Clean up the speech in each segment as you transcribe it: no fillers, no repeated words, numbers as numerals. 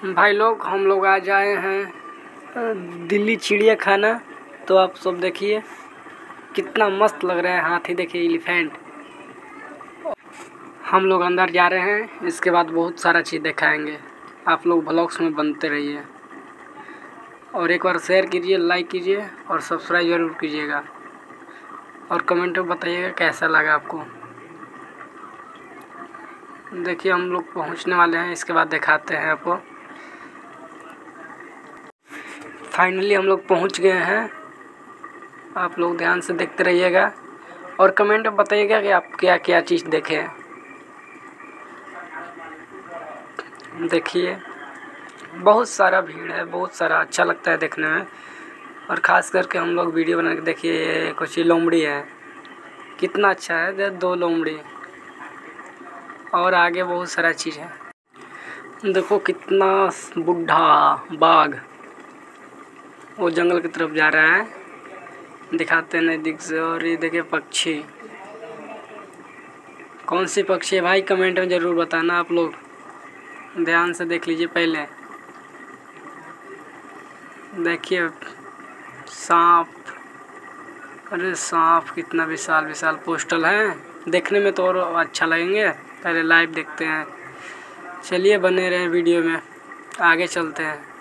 भाई लोग हम लोग आज आए हैं दिल्ली चिड़िया खाना। तो आप सब देखिए कितना मस्त लग रहा है हाथी, देखिए एलिफेंट। हम लोग अंदर जा रहे हैं, इसके बाद बहुत सारा चीज़ दिखाएंगे। आप लोग ब्लॉग्स में बनते रहिए और एक बार शेयर कीजिए, लाइक कीजिए और सब्सक्राइब जरूर कीजिएगा और कमेंट में बताइएगा कैसा लगा आपको। देखिए हम लोग पहुंचने वाले हैं, इसके बाद दिखाते हैं आपको। फाइनली हम लोग पहुंच गए हैं। आप लोग ध्यान से देखते रहिएगा और कमेंट में बताइएगा कि आप क्या क्या चीज़ देखे। देखिए बहुत सारा भीड़ है, बहुत सारा अच्छा लगता है देखने में। और ख़ास करके हम लोग वीडियो बना के देखिए, ये कुछ लोमड़ी है, कितना अच्छा है। दो लोमड़ी और आगे बहुत सारा चीज़ है। देखो कितना बुढ़ा बाघ वो जंगल की तरफ जा रहा है, दिखाते हैं नज़दीक से। और ये देखिए पक्षी, कौन सी पक्षी है भाई कमेंट में ज़रूर बताना। आप लोग ध्यान से देख लीजिए। पहले देखिए सांप, अरे सांप कितना विशाल विशाल पोस्टल है, देखने में तो और अच्छा लगेंगे। पहले लाइव देखते हैं। चलिए बने रहे वीडियो में, आगे चलते हैं।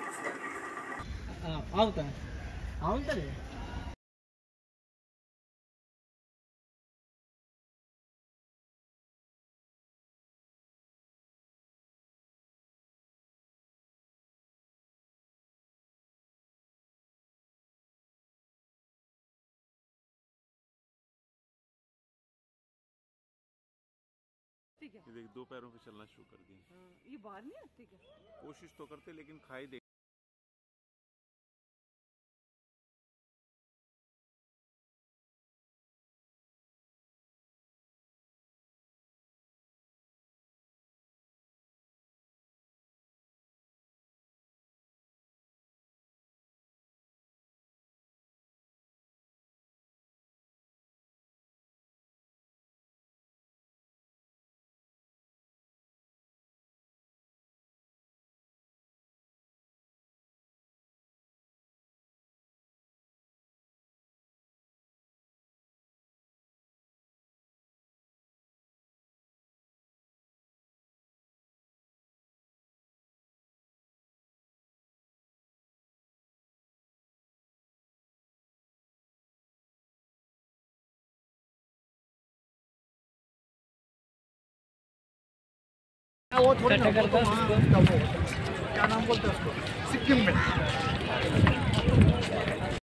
ये देख दो पैरों पे चलना शुरू कर दिए। ये बाहर नहीं आती क्या? कोशिश तो करते लेकिन खाई दे। वो थोड़ी क्या नाम बोलते हैं उसको, सिक्किम में